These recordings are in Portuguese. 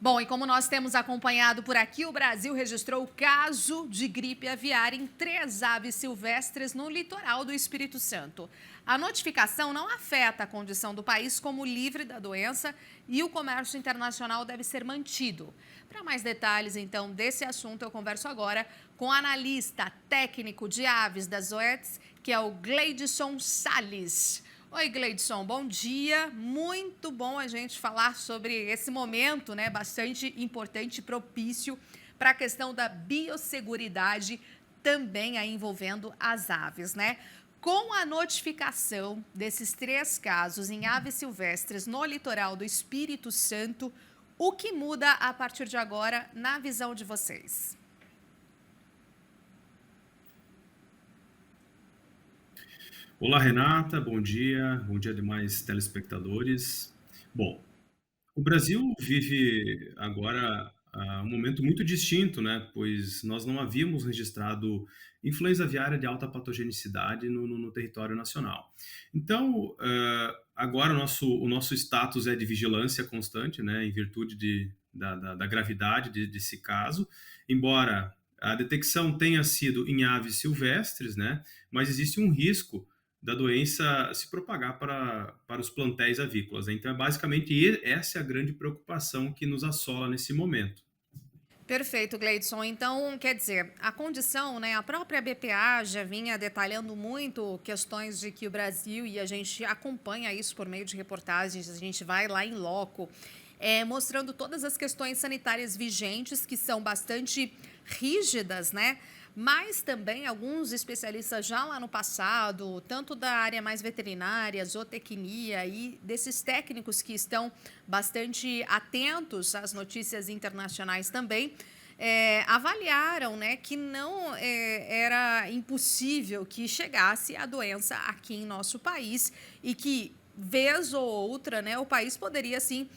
Bom, e como nós temos acompanhado por aqui, o Brasil registrou o caso de gripe aviária em 3 aves silvestres no litoral do Espírito Santo. A notificação não afeta a condição do país como livre da doença e o comércio internacional deve ser mantido. Para mais detalhes, então, desse assunto, eu converso agora com o analista técnico de aves da Zoetis, que é o Gleidson Salles. Oi, Gleidson, bom dia. Muito bom a gente falar sobre esse momento, né, bastante importante e propício para a questão da biosseguridade, também aí envolvendo as aves, né? Com a notificação desses 3 casos em aves silvestres no litoral do Espírito Santo, o que muda a partir de agora na visão de vocês? Olá, Renata, bom dia demais telespectadores. Bom, o Brasil vive agora um momento muito distinto, né? Pois nós não havíamos registrado influenza aviária de alta patogenicidade no território nacional. Então, agora o nosso status é de vigilância constante, né? Em virtude da gravidade desse caso, embora a detecção tenha sido em aves silvestres, né? Mas existe um risco da doença se propagar para os plantéis avícolas. Então, é basicamente essa é a grande preocupação que nos assola nesse momento. Perfeito, Gleidson. Então, quer dizer, a condição, né, a própria BPA já vinha detalhando muito questões de que o Brasil, e a gente acompanha isso por meio de reportagens, a gente vai lá em loco, mostrando todas as questões sanitárias vigentes, que são bastante rígidas, né? Mas também alguns especialistas já lá no passado, tanto da área mais veterinária, zootecnia e desses técnicos que estão bastante atentos às notícias internacionais também, avaliaram, né, que não era impossível que chegasse a doença aqui em nosso país e que, vez ou outra, né, o país poderia sim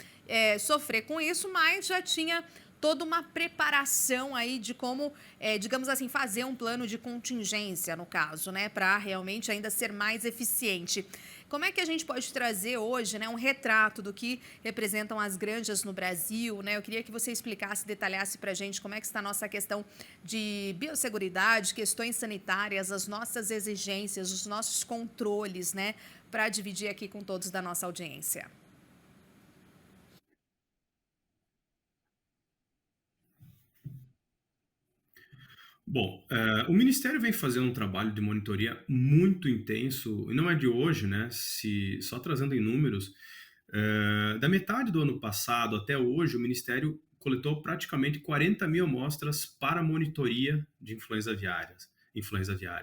sofrer com isso, mas já tinha toda uma preparação aí de como, digamos assim, fazer um plano de contingência, no caso, né, para realmente ainda ser mais eficiente. Como é que a gente pode trazer hoje, né, um retrato do que representam as granjas no Brasil, né? Eu queria que você explicasse, detalhasse para a gente como é que está a nossa questão de biosseguridade, questões sanitárias, as nossas exigências, os nossos controles, né, para dividir aqui com todos da nossa audiência. Bom, o Ministério vem fazendo um trabalho de monitoria muito intenso, e não é de hoje, né? Só trazendo em números, da metade do ano passado até hoje, o Ministério coletou praticamente 40 mil amostras para monitoria de influenza aviária.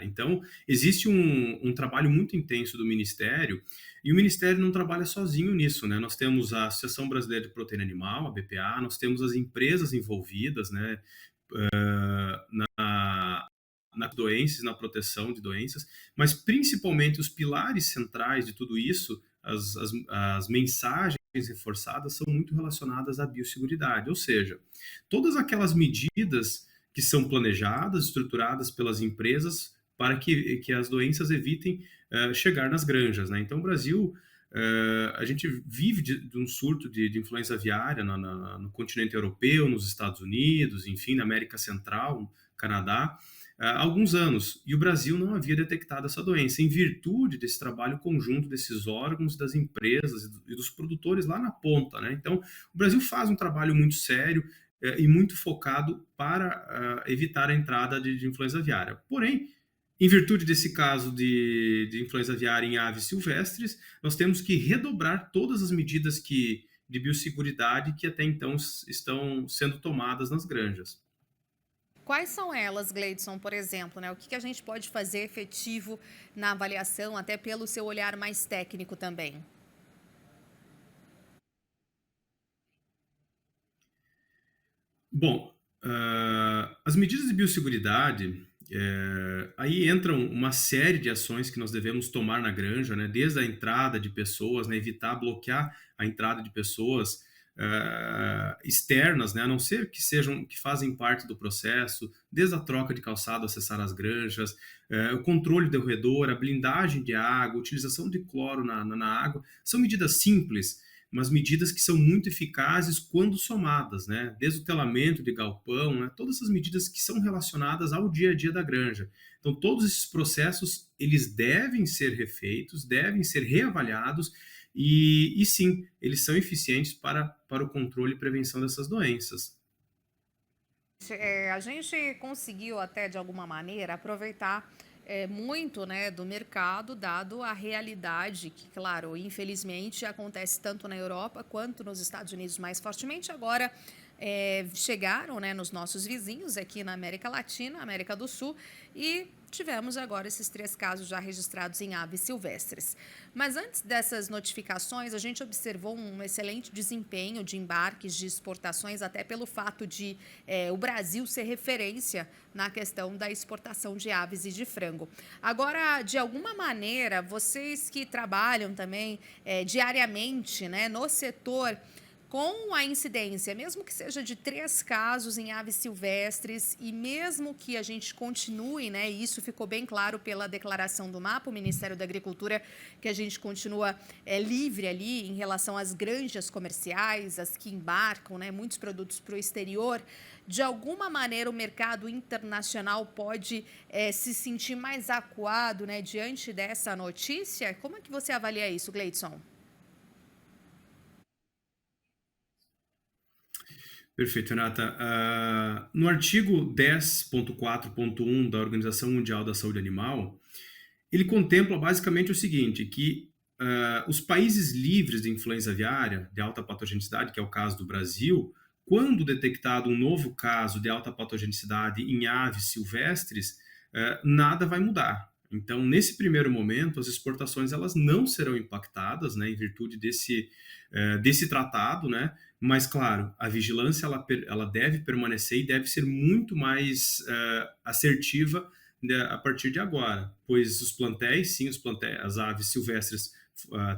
Então, existe um trabalho muito intenso do Ministério, e o Ministério não trabalha sozinho nisso, né? Nós temos a Associação Brasileira de Proteína Animal, a BPA, nós temos as empresas envolvidas, né? Na doenças, na proteção de doenças, mas principalmente os pilares centrais de tudo isso, as mensagens reforçadas são muito relacionadas à biosseguridade, ou seja, todas aquelas medidas que são planejadas, estruturadas pelas empresas para que as doenças evitem chegar nas granjas, né? Então, o Brasil, a gente vive de um surto de influenza aviária no continente europeu, nos Estados Unidos, enfim, na América Central, Canadá, há alguns anos. E o Brasil não havia detectado essa doença, em virtude desse trabalho conjunto desses órgãos, das empresas e dos produtores lá na ponta, né? Então, o Brasil faz um trabalho muito sério e muito focado para evitar a entrada de influenza aviária. Porém, em virtude desse caso de influenza aviária em aves silvestres, nós temos que redobrar todas as medidas de biosseguridade que até então estão sendo tomadas nas granjas. Quais são elas, Gleidson, por exemplo, né? O que a gente pode fazer efetivo na avaliação, até pelo seu olhar mais técnico também? Bom, as medidas de biosseguridade, aí entram uma série de ações que nós devemos tomar na granja, né? Desde a entrada de pessoas, né? Evitar bloquear a entrada de pessoas externas, né? A não ser que fazem parte do processo, desde a troca de calçado, acessar as granjas, o controle do corredor, a blindagem de água, a utilização de cloro na água, são medidas simples, mas medidas que são muito eficazes quando somadas, né? Desde o telamento de galpão, né? Todas essas medidas que são relacionadas ao dia a dia da granja. Então, todos esses processos, eles devem ser refeitos, devem ser reavaliados e sim, eles são eficientes para o controle e prevenção dessas doenças. A gente conseguiu até de alguma maneira aproveitar muito, né, do mercado, dado a realidade que, claro, infelizmente acontece tanto na Europa quanto nos Estados Unidos mais fortemente. Agora chegaram, né, nos nossos vizinhos aqui na América Latina, América do Sul, e tivemos agora esses 3 casos já registrados em aves silvestres. Mas antes dessas notificações, a gente observou um excelente desempenho de embarques de exportações, até pelo fato de o Brasil ser referência na questão da exportação de aves e de frango. Agora, de alguma maneira, vocês que trabalham também diariamente, né, no setor, com a incidência, mesmo que seja de 3 casos em aves silvestres, e mesmo que a gente continue, né, e isso ficou bem claro pela declaração do MAPA, o Ministério da Agricultura, que a gente continua livre ali em relação às granjas comerciais, as que embarcam, né, muitos produtos para o exterior, de alguma maneira o mercado internacional pode se sentir mais acuado, né, diante dessa notícia? Como é que você avalia isso, Gleidson? Perfeito, Renata. No artigo 10.4.1 da Organização Mundial da Saúde Animal, ele contempla basicamente o seguinte, que os países livres de influenza aviária de alta patogenicidade, que é o caso do Brasil, quando detectado um novo caso de alta patogenicidade em aves silvestres, nada vai mudar. Então, nesse primeiro momento, as exportações elas não serão impactadas, né, em virtude desse tratado, né, mas, claro, a vigilância ela deve permanecer e deve ser muito mais assertiva, né, a partir de agora, pois os plantéis, sim, as aves silvestres,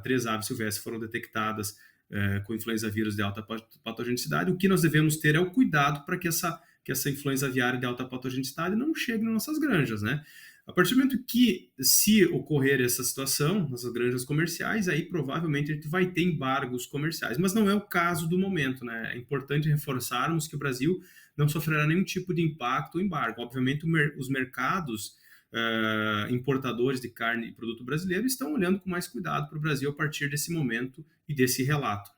3 aves silvestres foram detectadas com influenza vírus de alta patogenicidade. O que nós devemos ter é o cuidado para que essa influenza aviária de alta patogenicidade não chegue nas nossas granjas, né? A partir do momento que, se ocorrer essa situação nas granjas comerciais, aí provavelmente a gente vai ter embargos comerciais, mas não é o caso do momento, né? É importante reforçarmos que o Brasil não sofrerá nenhum tipo de impacto ou embargo. Obviamente, os mercados importadores de carne e produto brasileiro estão olhando com mais cuidado para o Brasil a partir desse momento e desse relato.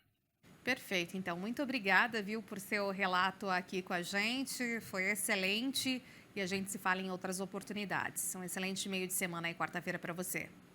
Perfeito, então, muito obrigada, viu, por seu relato aqui com a gente, foi excelente e a gente se fala em outras oportunidades. Um excelente meio de semana e quarta-feira para você.